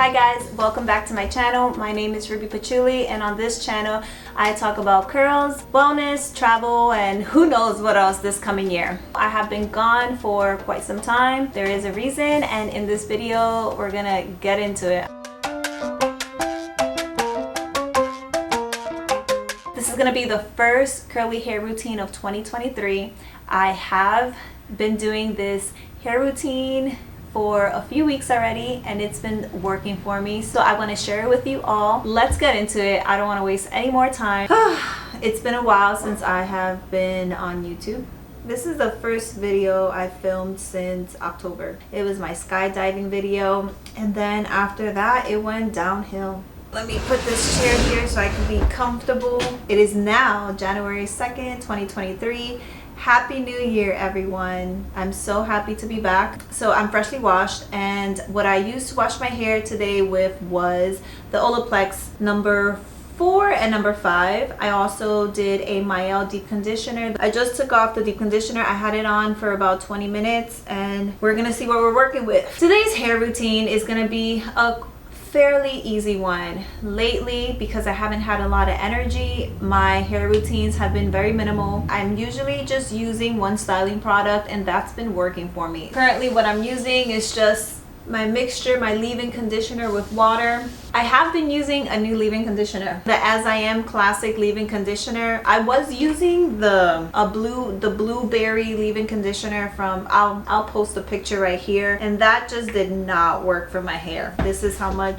Hi guys, welcome back to my channel. My name is Ruby Patchouli, and on this channel I talk about curls, wellness, travel, and who knows what else this coming year. I have been gone for quite some time. There is a reason, and in this video we're gonna get into it. This is gonna be the first curly hair routine of 2023. I have been doing this hair routine for a few weeks already, and it's been working for me, so I want to share it with you all. Let's get into it. I don't want to waste any more time. It's been a while since I have been on YouTube. This is the first video I filmed since October. It was my skydiving video, and then after that it went downhill. Let me put this chair here so I can be comfortable. It is now January 2nd, 2023. Happy New Year, everyone. I'm so happy to be back. So I'm freshly washed, and what I used to wash my hair today with was the Olaplex number 4 and number 5. I also did a Mielle deep conditioner. I just took off the deep conditioner. I had it on for about 20 minutes, and we're gonna see what we're working with. Today's hair routine is gonna be a fairly easy one. Lately, because I haven't had a lot of energy, my hair routines have been very minimal. I'm usually just using one styling product, and that's been working for me. Currently what I'm using is just my mixture, my leave-in conditioner with water. I have been using a new leave-in conditioner, the As I Am classic leave-in conditioner. I was using the blueberry leave-in conditioner from, I'll post a picture right here, and that just did not work for my hair. This is how much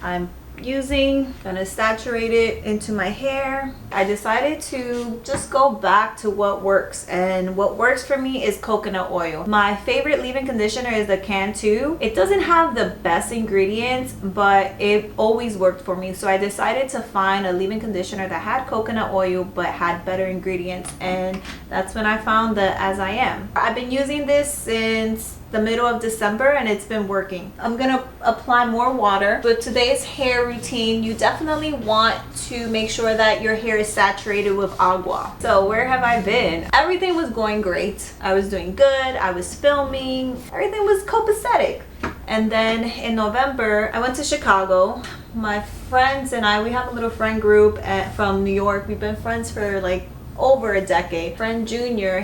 I'm using. Gonna saturate it into my hair. I decided to just go back to what works, and what works for me is coconut oil. My favorite leave-in conditioner is the Can2. It doesn't have the best ingredients, but it always worked for me, so I decided to find a leave-in conditioner that had coconut oil but had better ingredients, and that's when I found the As I Am. I've been using this since the middle of December, and it's been working. I'm gonna apply more water. With today's hair routine, you definitely want to make sure that your hair is saturated with agua. So where have I been? Everything was going great. I was doing good. I was filming. Everything was copacetic. And then in November, I went to Chicago. My friends and I, we have a little friend group from New York. We've been friends for like over a decade. Friend Junior,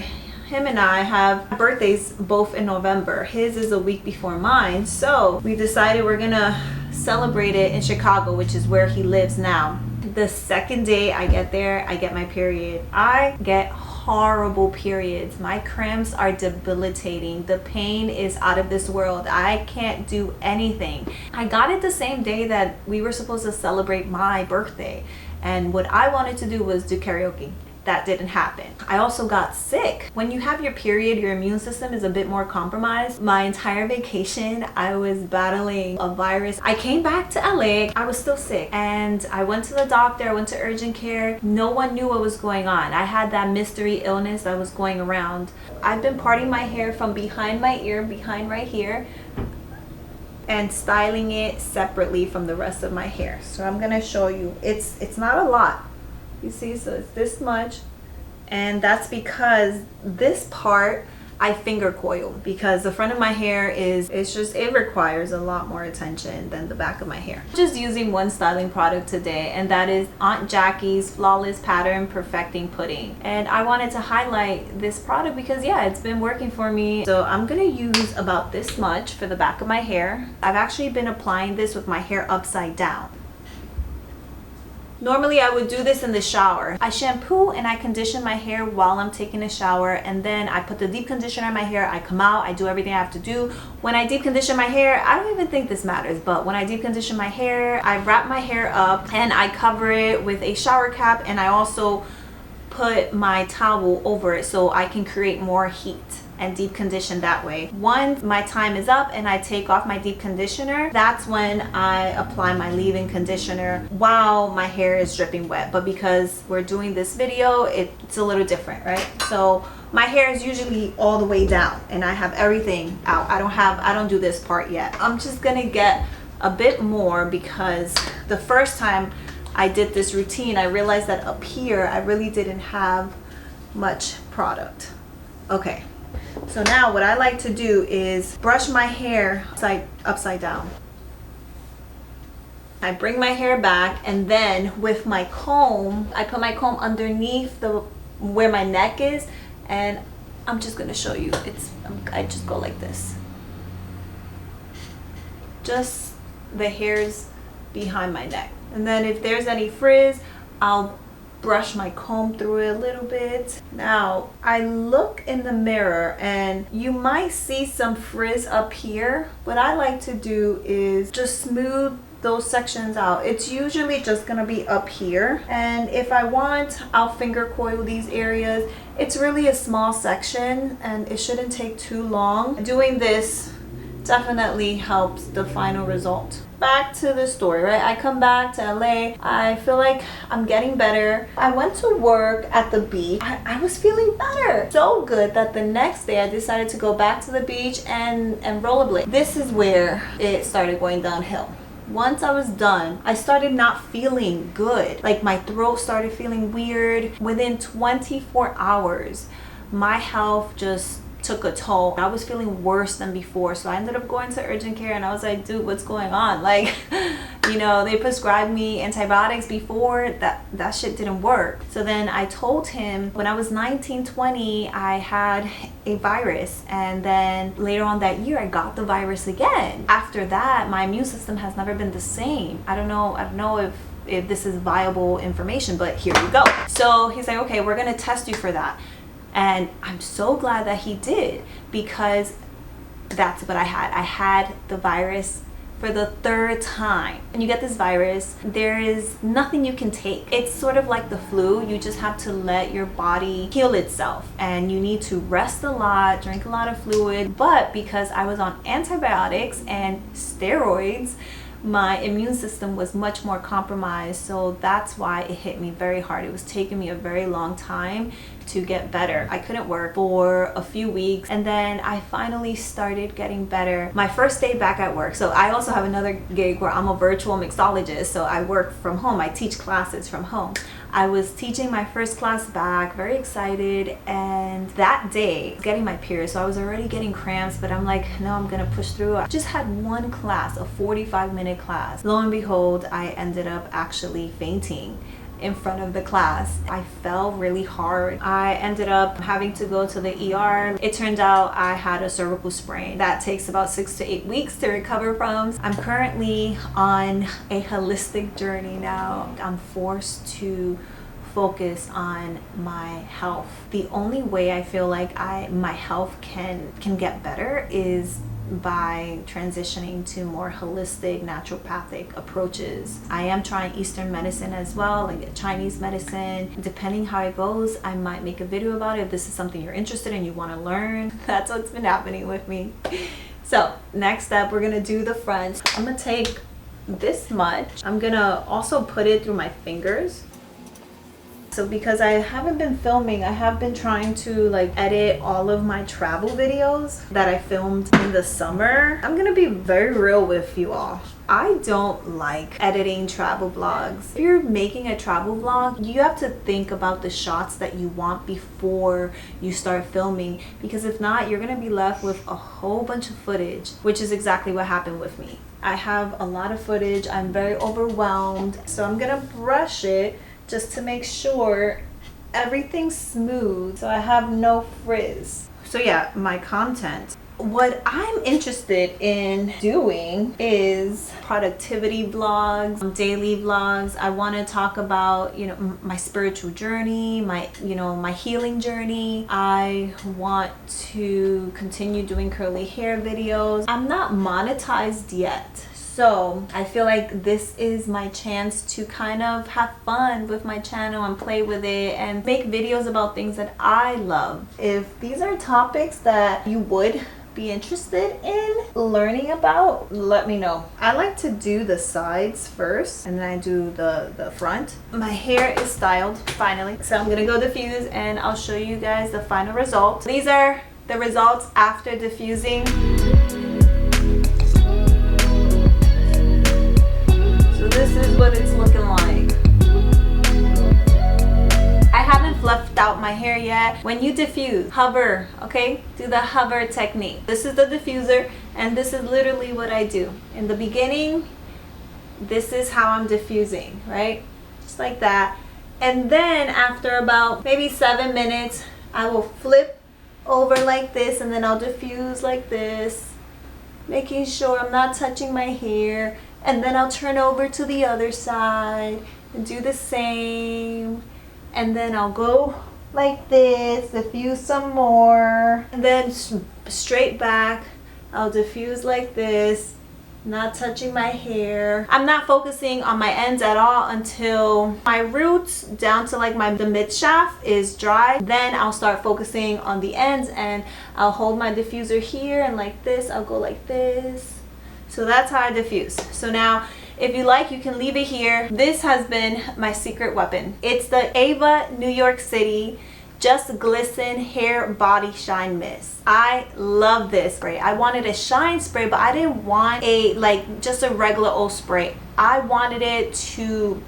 him and I have birthdays both in November. His is a week before mine, so we decided we're gonna celebrate it in Chicago, which is where he lives now. The second day I get there, I get my period. I get horrible periods. My cramps are debilitating. The pain is out of this world. I can't do anything. I got it the same day that we were supposed to celebrate my birthday, and what I wanted to do was do karaoke. That didn't happen. I also got sick. When you have your period, your immune system is a bit more compromised. My entire vacation, I was battling a virus. I came back to LA, I was still sick, and I went to the doctor, I went to urgent care. No one knew what was going on. I had that mystery illness that was going around. I've been parting my hair from behind my ear, behind right here, and styling it separately from the rest of my hair. So I'm gonna show you. It's not a lot. You see, so it's this much, and that's because this part I finger coil, because the front of my hair it requires a lot more attention than the back of my hair. I'm just using one styling product today, and that is Aunt Jackie's Flawless Pattern Perfecting Pudding. And I wanted to highlight this product because yeah, it's been working for me. So I'm gonna use about this much for the back of my hair. I've actually been applying this with my hair upside down. Normally I would do this in the shower. I shampoo and I condition my hair while I'm taking a shower, and then I put the deep conditioner in my hair. I come out, I do everything I have to do. When I deep condition my hair, I don't even think this matters, but when I deep condition my hair, I wrap my hair up and I cover it with a shower cap, and I also put my towel over it so I can create more heat and deep condition that way. Once my time is up and I take off my deep conditioner, that's when I apply my leave-in conditioner while my hair is dripping wet. But because we're doing this video, it's a little different, right? So my hair is usually all the way down and I have everything out. I don't do this part yet. I'm just gonna get a bit more because the first time I did this routine, I realized that up here I really didn't have much product. Okay. So now what I like to do is brush my hair upside down. I bring my hair back, and then with my comb, I put my comb underneath where my neck is, and I'm just gonna show you. I just go like this. Just the hairs behind my neck. And then if there's any frizz, I'll brush my comb through it a little bit. Now, I look in the mirror and you might see some frizz up here. What I like to do is just smooth those sections out. It's usually just gonna be up here, and if I want, I'll finger coil these areas. It's really a small section and it shouldn't take too long. Doing this definitely helps the final result. Back to the story, right? I come back to LA. I feel like I'm getting better. I went to work at the beach. I was feeling better. So good that the next day I decided to go back to the beach and rollerblade. This is where it started going downhill. Once I was done, I started not feeling good. Like my throat started feeling weird. Within 24 hours, my health just took a toll. I was feeling worse than before, so I ended up going to urgent care, and I was like, dude, what's going on? Like, you know, they prescribed me antibiotics before. That shit didn't work. So then I told him when I was 19, 20, I had a virus, and then later on that year I got the virus again. After that, my immune system has never been the same. I don't know if this is viable information, but here you go. So he's like, okay, we're gonna test you for that. And I'm so glad that he did, because that's what I had. I had the virus for the third time. When you get this virus, there is nothing you can take. It's sort of like the flu. You just have to let your body heal itself, and you need to rest a lot, drink a lot of fluid. But because I was on antibiotics and steroids, my immune system was much more compromised, so that's why it hit me very hard. It was taking me a very long time to get better. I couldn't work for a few weeks, and then I finally started getting better. My first day back at work, so I also have another gig where I'm a virtual mixologist, so I work from home. I teach classes from home. I was teaching my first class back, very excited, and that day, getting my period, so I was already getting cramps, but I'm like, no, I'm gonna push through. I just had one class, a 45-minute class. Lo and behold, I ended up actually fainting in front of the class. I fell really hard. I ended up having to go to the ER. It turned out I had a cervical sprain that takes about 6 to 8 weeks to recover from. I'm currently on a holistic journey now. I'm forced to focus on my health. The only way I feel like my health can get better is by transitioning to more holistic naturopathic approaches. I am trying Eastern medicine as well, like Chinese medicine. Depending how it goes, I might make a video about it if this is something you're interested in, you want to learn. That's what's been happening with me. So next up, we're gonna do the fronts. I'm gonna take this much. I'm gonna also put it through my fingers. So because I haven't been filming, I have been trying to like edit all of my travel videos that I filmed in the summer. I'm gonna be very real with you all. I don't like editing travel vlogs. If you're making a travel vlog, you have to think about the shots that you want before you start filming, because if not, you're gonna be left with a whole bunch of footage, which is exactly what happened with me. I have a lot of footage. I'm very overwhelmed. So I'm gonna brush it just to make sure everything's smooth, so I have no frizz. So yeah, my content. What I'm interested in doing is productivity vlogs, daily vlogs. I want to talk about, my spiritual journey, my healing journey. I want to continue doing curly hair videos. I'm not monetized yet. So I feel like this is my chance to kind of have fun with my channel and play with it and make videos about things that I love. If these are topics that you would be interested in learning about, let me know. I like to do the sides first, and then I do the front. My hair is styled finally, so I'm gonna go diffuse and I'll show you guys the final result. These are the results after diffusing. This is what it's looking like. I haven't fluffed out my hair yet. When you diffuse, hover, okay? Do the hover technique. This is the diffuser, and this is literally what I do. In the beginning, this is how I'm diffusing, right? Just like that. And then after about maybe 7 minutes, I will flip over like this, and then I'll diffuse like this, making sure I'm not touching my hair. And then I'll turn over to the other side and do the same. And then I'll go like this, diffuse some more, and then straight back. I'll diffuse like this, not touching my hair. I'm not focusing on my ends at all until my roots down to like the mid shaft is dry. Then I'll start focusing on the ends, and I'll hold my diffuser here, and like this, I'll go like this. So that's how I diffuse. So now, if you like, you can leave it here. This has been my secret weapon. It's the Ava New York City Just Glisten Hair Body Shine Mist. I love this spray. I wanted a shine spray, but I didn't want just a regular old spray. I wanted it to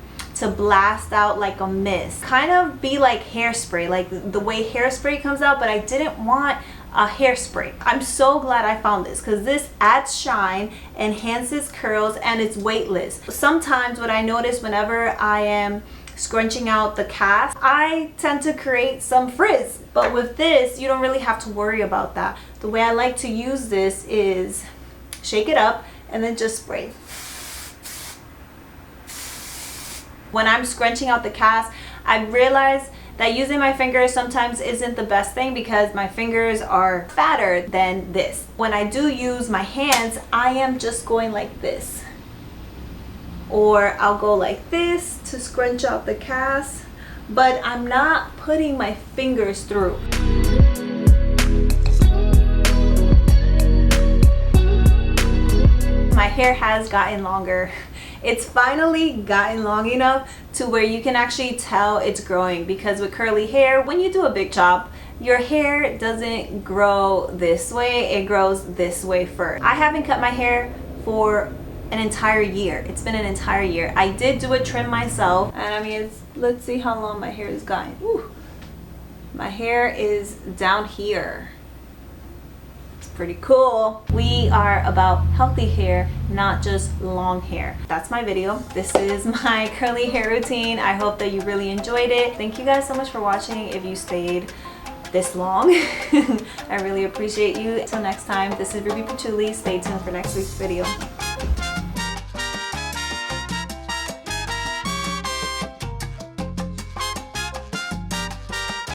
blast out like a mist, kind of be like hairspray, like the way hairspray comes out, but I didn't want a hairspray. I'm so glad I found this, because this adds shine, enhances curls, and it's weightless. Sometimes what I notice whenever I am scrunching out the cast, I tend to create some frizz, but with this you don't really have to worry about that. The way I like to use this is shake it up and then just spray. When I'm scrunching out the cast, I realize that using my fingers sometimes isn't the best thing, because my fingers are fatter than this. When I do use my hands, I am just going like this, or I'll go like this to scrunch out the cast, but I'm not putting my fingers through. My hair has gotten longer. It's finally gotten long enough to where you can actually tell it's growing, because with curly hair, when you do a big chop, your hair doesn't grow this way, it grows this way first. I haven't cut my hair for an entire year. It's been an entire year. I did do a trim myself, and I mean, let's see how long my hair has gotten. Whew. My hair is down here. Pretty cool. We are about healthy hair, not just long hair. That's my video. This is my curly hair routine. I hope that you really enjoyed it. Thank you guys so much for watching. If you stayed this long, I really appreciate you. Until next time, this is Ruby Patchouli. Stay tuned for next week's video.